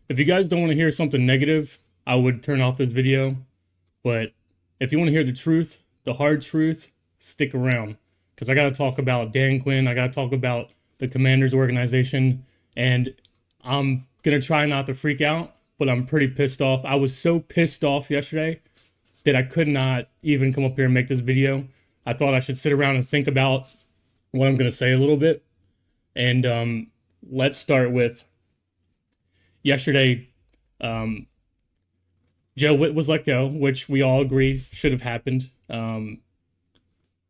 If you guys don't want to hear something negative, I would turn off this video. But if you want to hear the truth, the hard truth, stick around. Because I got to talk about Dan Quinn. I got to talk about the Commanders organization. And I'm going to try not to freak out, but I'm pretty pissed off. I was so pissed off yesterday that I could not even come up here and make this video. I thought I should sit around and think about what I'm going to say a little bit. And let's start with yesterday. Joe Witt was let go, which we all agree should have happened.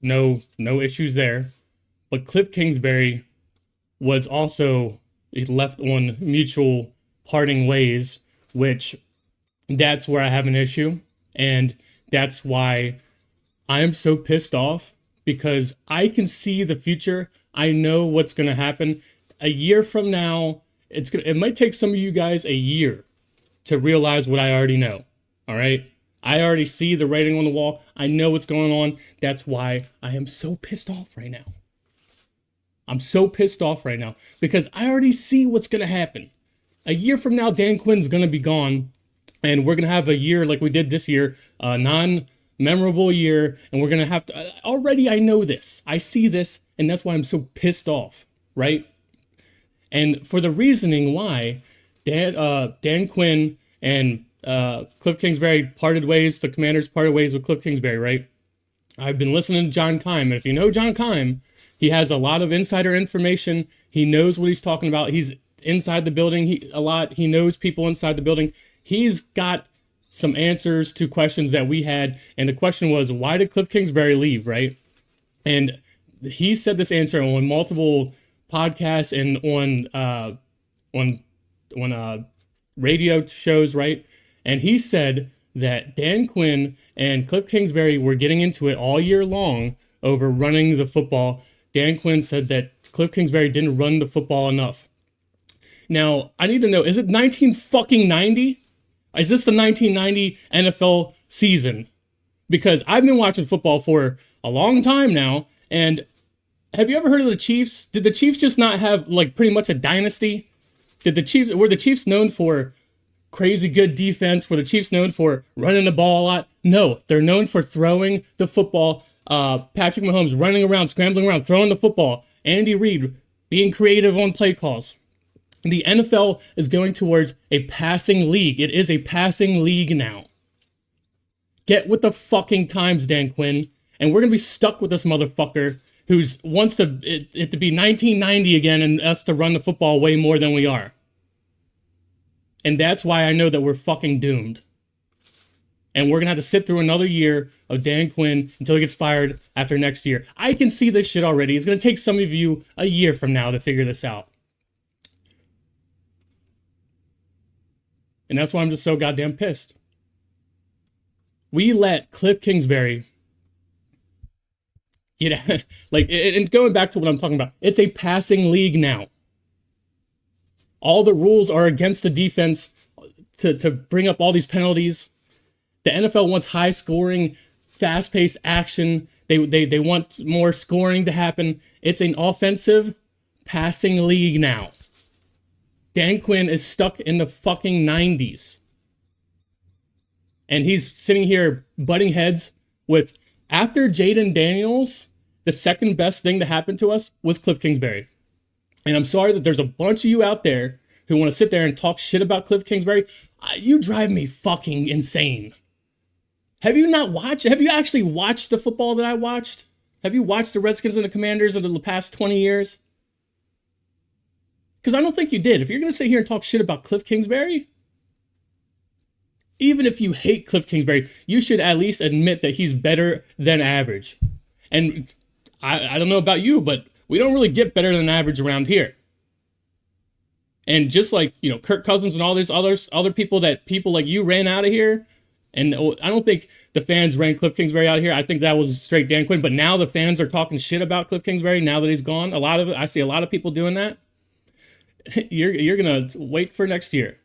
No issues there. But Cliff Kingsbury was also left on mutual parting ways, which that's where I have an issue. And that's why I am so pissed off, because I can see the future. I know what's going to happen. A year from now, it might take some of you guys a year to realize what I already know. All right? I already see the writing on the wall. I know what's going on. That's why I am so pissed off right now. I'm so pissed off right now because I already see what's going to happen. A year from now, Dan Quinn's going to be gone, and we're going to have a year like we did this year, a non-memorable year, and we're going to have to... Already I know this. I see this, and that's why I'm so pissed off, right? And for the reasoning why Dan Quinn and Cliff Kingsbury parted ways, the Commanders parted ways with Cliff Kingsbury, right? I've been listening to John Keim, and if you know John Keim, he has a lot of insider information. He knows what he's talking about. He's inside the building He knows people inside the building. He's got some answers to questions that we had, and the question was, why did Cliff Kingsbury leave, right? And he said this answer on multiple podcasts and on radio shows, right? And he said that Dan Quinn and Cliff Kingsbury were getting into it all year long over running the football. Dan Quinn said that Cliff Kingsbury didn't run the football enough. Now, I need to know, is it 1990? Is this the 1990 NFL season? Because I've been watching football for a long time now, and have you ever heard of the Chiefs? Did the Chiefs just not have like pretty much a dynasty? Were the Chiefs known for crazy good defense? Were the Chiefs known for running the ball a lot? No, they're known for throwing the football. Patrick Mahomes running around, scrambling around, throwing the football. Andy Reid being creative on play calls. The NFL is going towards a passing league. It is a passing league now. Get with the fucking times, Dan Quinn. And we're going to be stuck with this motherfucker who wants it to be 1990 again and us to run the football way more than we are. And that's why I know that we're fucking doomed. And we're going to have to sit through another year of Dan Quinn until he gets fired after next year. I can see this shit already. It's going to take some of you a year from now to figure this out. And that's why I'm just so goddamn pissed. We let Cliff Kingsbury get out. Like, and going back to what I'm talking about, it's a passing league now. All the rules are against the defense to bring up all these penalties. The NFL wants high scoring, fast paced action. They want more scoring to happen. It's an offensive passing league now. Dan Quinn is stuck in the fucking 90s. And he's sitting here butting heads with, after Jaden Daniels, the second best thing to happen to us was Cliff Kingsbury. And I'm sorry that there's a bunch of you out there who want to sit there and talk shit about Cliff Kingsbury. You drive me fucking insane. Have you actually watched the football that I watched? Have you watched the Redskins and the Commanders of the past 20 years? Because I don't think you did. If you're going to sit here and talk shit about Cliff Kingsbury, even if you hate Cliff Kingsbury, you should at least admit that he's better than average. And I don't know about you, but we don't really get better than average around here. And just like, Kirk Cousins and all these other people like you ran out of here. And I don't think the fans ran Cliff Kingsbury out of here. I think that was straight Dan Quinn. But now the fans are talking shit about Cliff Kingsbury now that he's gone. I see a lot of people doing that. You're going to wait for next year.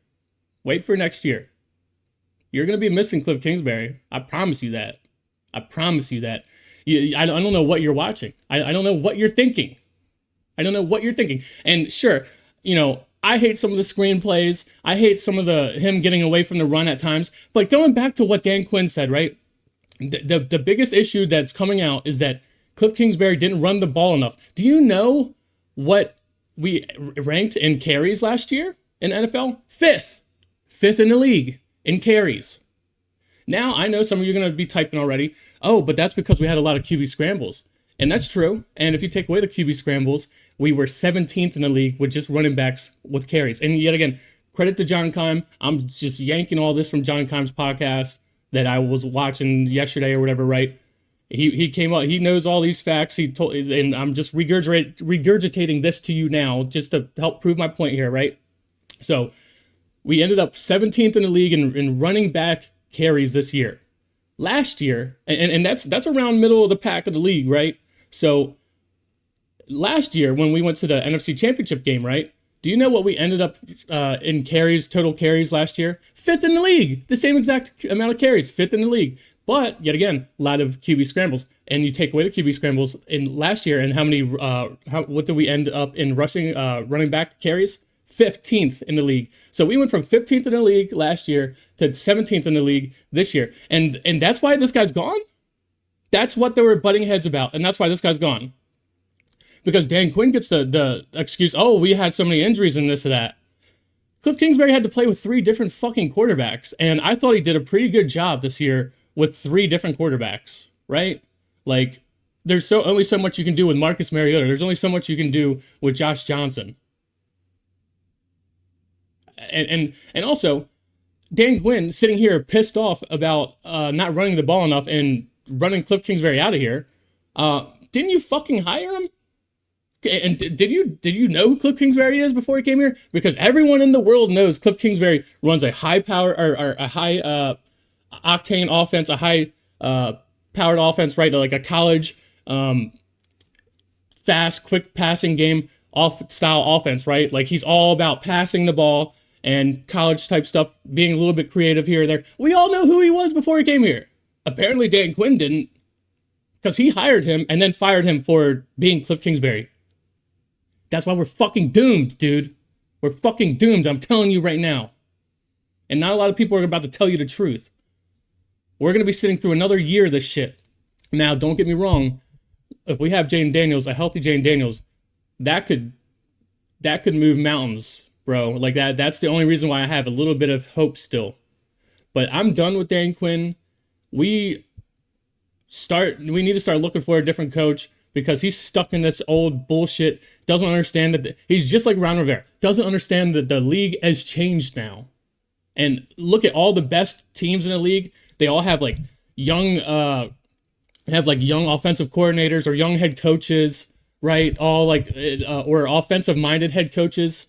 Wait for next year. You're going to be missing Cliff Kingsbury. I promise you that. I promise you that. I don't know what you're watching. I don't know what you're thinking. I don't know what you're thinking. And sure, I hate some of the screenplays. I hate some of him getting away from the run at times. But going back to what Dan Quinn said, right? The biggest issue that's coming out is that Cliff Kingsbury didn't run the ball enough. Do you know what we ranked in carries last year in NFL? Fifth in the league in carries. Now, I know some of you are going to be typing already, oh, but that's because we had a lot of QB scrambles. And that's true. And if you take away the QB scrambles, we were 17th in the league with just running backs with carries. And yet again, credit to John Keim. I'm just yanking all this from John Keim's podcast that I was watching yesterday or whatever, right? He came up, he knows all these facts. He told, and I'm just regurgitating this to you now just to help prove my point here, right? So we ended up 17th in the league in running back carries this year. Last year, and that's around middle of the pack of the league, right? So last year when we went to the NFC Championship game, right? Do you know what we ended up in carries, total carries last year? 5th in the league. The same exact amount of carries, 5th in the league. But yet again, a lot of QB scrambles. And you take away the QB scrambles in last year, and how many? What did we end up in rushing, running back carries? 15th in the league. So we went from 15th in the league last year to 17th in the league this year. And that's why this guy's gone? That's what they were butting heads about. And that's why this guy's gone. Because Dan Quinn gets the excuse, oh, we had so many injuries and this and that. Cliff Kingsbury had to play with 3 different fucking quarterbacks. And I thought he did a pretty good job this year with 3 different quarterbacks, right? Like, there's only so much you can do with Marcus Mariota. There's only so much you can do with Josh Johnson. And also, Dan Quinn sitting here pissed off about not running the ball enough and running Cliff Kingsbury out of here. Didn't you fucking hire him? And did you know who Cliff Kingsbury is before he came here? Because everyone in the world knows Cliff Kingsbury runs a high power or a high octane offense, a high powered offense, right? Like a college fast, quick passing game style offense, right? Like he's all about passing the ball and college type stuff, being a little bit creative here or there. We all know who he was before he came here. Apparently Dan Quinn didn't, because he hired him and then fired him for being Cliff Kingsbury. That's why we're fucking doomed, dude. We're fucking doomed, I'm telling you right now. And not a lot of people are about to tell you the truth. We're going to be sitting through another year of this shit. Now, don't get me wrong. If we have Jaden Daniels, a healthy Jaden Daniels, that could move mountains, bro. Like that's the only reason why I have a little bit of hope still. But I'm done with Dan Quinn. We need to start looking for a different coach because he's stuck in this old bullshit. Doesn't understand that he's just like Ron Rivera. Doesn't understand that the league has changed now. And look at all the best teams in the league. They all have like young offensive coordinators or young head coaches, right? All like or offensive minded head coaches.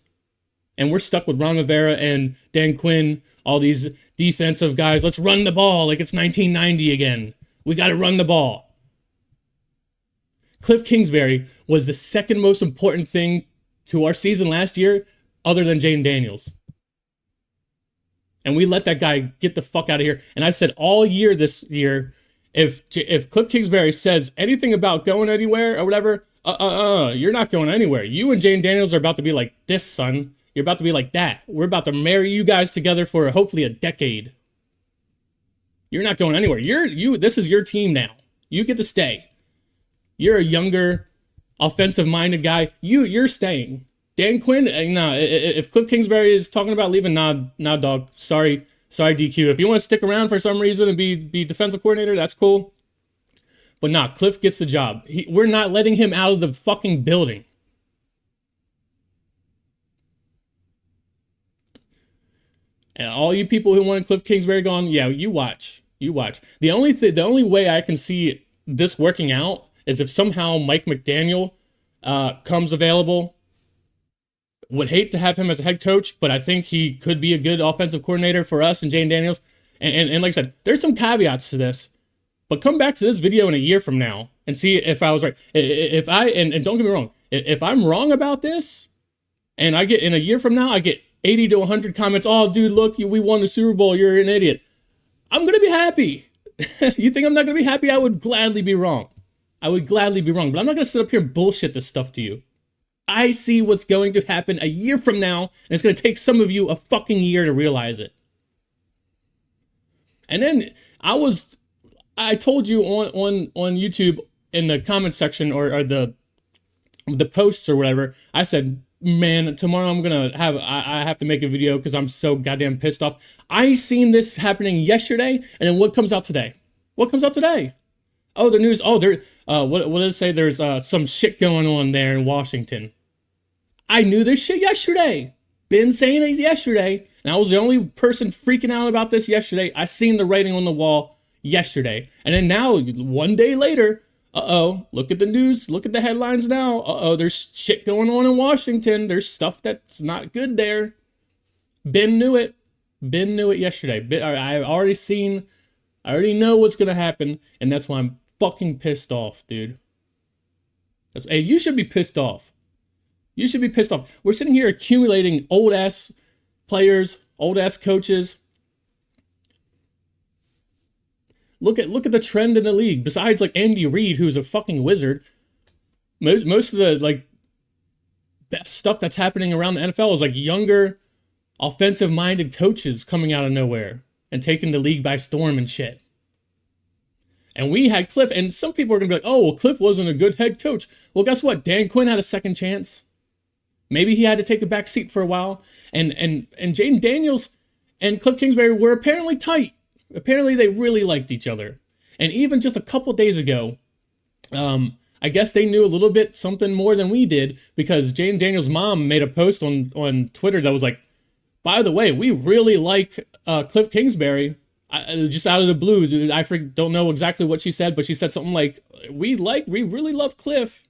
And we're stuck with Ron Rivera and Dan Quinn, all these defensive guys. Let's run the ball like it's 1990 again. We got to run the ball. Cliff Kingsbury was the second most important thing to our season last year, other than Jaden Daniels. And we let that guy get the fuck out of here. And I said all year this year, if Cliff Kingsbury says anything about going anywhere or whatever, you're not going anywhere. You and Jaden Daniels are about to be like this, son. You're about to be like that. We're about to marry you guys together for hopefully a decade. You're not going anywhere. This is your team now. You get to stay. You're a younger, offensive-minded guy. You're staying. Dan Quinn, if Cliff Kingsbury is talking about leaving, nah, dog. Sorry, DQ. If you want to stick around for some reason and be defensive coordinator, that's cool. But nah, Cliff gets the job. We're not letting him out of the fucking building. And all you people who want Cliff Kingsbury gone, yeah, you watch. The only way I can see this working out is if somehow Mike McDaniel comes available. Would hate to have him as a head coach, but I think he could be a good offensive coordinator for us and Jaden Daniels. And like I said, there's some caveats to this. But come back to this video in a year from now and see if I was right. And don't get me wrong, if I'm wrong about this, and I get in a year from now, I get 80 to 100 comments, oh, dude, look, we won the Super Bowl, you're an idiot. I'm going to be happy. You think I'm not going to be happy? I would gladly be wrong. But I'm not going to sit up here and bullshit this stuff to you. I see what's going to happen a year from now, and it's going to take some of you a fucking year to realize it. And then I told you on YouTube in the comment section or the posts or whatever, I said, man, tomorrow I have to make a video because I'm so goddamn pissed off. I seen this happening yesterday, and then what comes out today? What comes out today? Oh, the news. Oh, what did it say? There's some shit going on there in Washington. I knew this shit yesterday. Been saying it yesterday, and I was the only person freaking out about this yesterday. I seen the writing on the wall yesterday, and then now, one day later, look at the news, look at the headlines now. There's shit going on in Washington. There's stuff that's not good there. Ben knew it. Ben knew it yesterday. I already know what's gonna happen, and that's why I'm fucking pissed off, dude. Hey, you should be pissed off. You should be pissed off. We're sitting here accumulating old-ass players, old-ass coaches. Look at the trend in the league. Besides, like, Andy Reid, who's a fucking wizard, most of the, like, best stuff that's happening around the NFL is, like, younger, offensive-minded coaches coming out of nowhere and taking the league by storm and shit. And we had Cliff, and some people are going to be like, oh, well, Cliff wasn't a good head coach. Well, guess what? Dan Quinn had a second chance. Maybe he had to take a back seat for a while. And Jaden Daniels and Cliff Kingsbury were apparently tight. Apparently they really liked each other. And even just a couple days ago, I guess they knew a little bit something more than we did, because Jaden Daniels' mom made a post on Twitter that was like, by the way, we really like Cliff Kingsbury. Just out of the blue, don't know exactly what she said, but she said something like, we really love Cliff.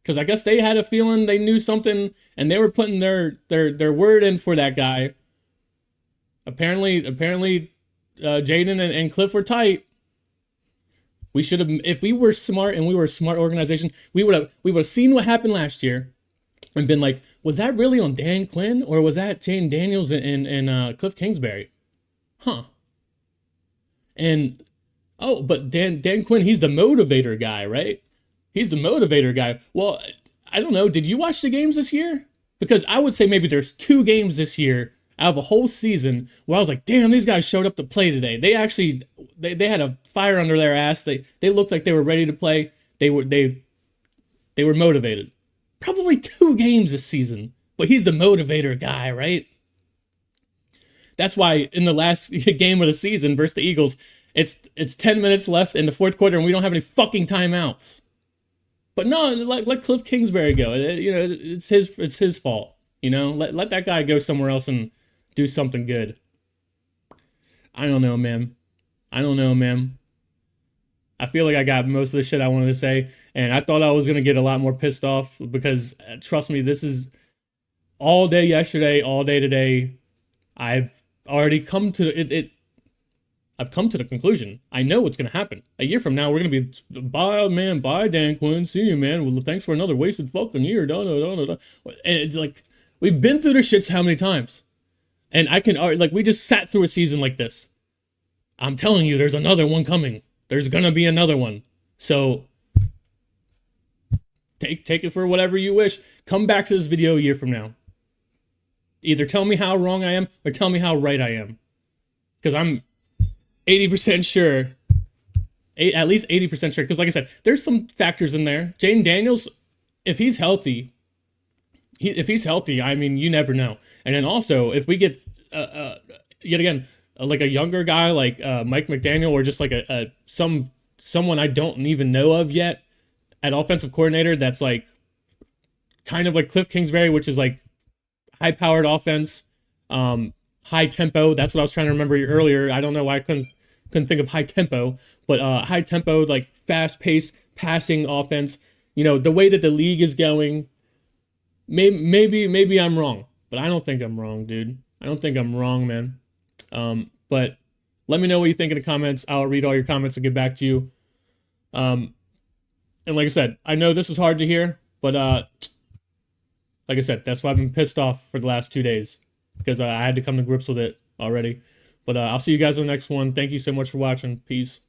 Because I guess they had a feeling, they knew something, and they were putting their word in for that guy. Apparently, Jaden and Cliff were tight. We should have, if we were smart and we were a smart organization, we would have seen what happened last year and been like, was that really on Dan Quinn, or was that Jaden Daniels and Cliff Kingsbury? Huh. And, but Dan Quinn, he's the motivator guy, right? He's the motivator guy. Well, I don't know. Did you watch the games this year? Because I would say maybe there's 2 games this year out of a whole season where I was like, damn, these guys showed up to play today. They actually, they had a fire under their ass. They looked like they were ready to play. They were motivated. Probably 2 games this season, but he's the motivator guy, right? That's why in the last game of the season versus the Eagles, it's 10 minutes left in the fourth quarter and we don't have any fucking timeouts. But no, let Cliff Kingsbury go. It's his fault. Let that guy go somewhere else and do something good. I don't know, man. I feel like I got most of the shit I wanted to say, and I thought I was going to get a lot more pissed off because, trust me, this is all day yesterday, all day today. I've already come to it. I've come to the conclusion. I know what's going to happen. A year from now, we're going to be, bye, Dan Quinn. See you, man. Well, thanks for another wasted fucking year. And it's like, we've been through this shit how many times? And we just sat through a season like this. I'm telling you, there's another one coming. There's going to be another one. So, take it for whatever you wish. Come back to this video a year from now. Either tell me how wrong I am or tell me how right I am. Because I'm 80% sure, at least 80% sure, because like I said, there's some factors in there. Jaden Daniels, if he's healthy, I mean, you never know. And then also, if we get, yet again, like a younger guy like Mike McDaniel, or just like someone I don't even know of yet at offensive coordinator, that's like kind of like Cliff Kingsbury, which is like high-powered offense, high tempo. That's what I was trying to remember earlier. I don't know why I couldn't think of high tempo, but high tempo, like fast paced passing offense. The way that the league is going. Maybe I'm wrong, but I don't think I'm wrong, dude. I don't think I'm wrong, man. But let me know what you think in the comments. I'll read all your comments and get back to you. And like I said, I know this is hard to hear, but like I said, that's why I've been pissed off for the last 2 days, because I had to come to grips with it already. But I'll see you guys in the next one. Thank you so much for watching. Peace.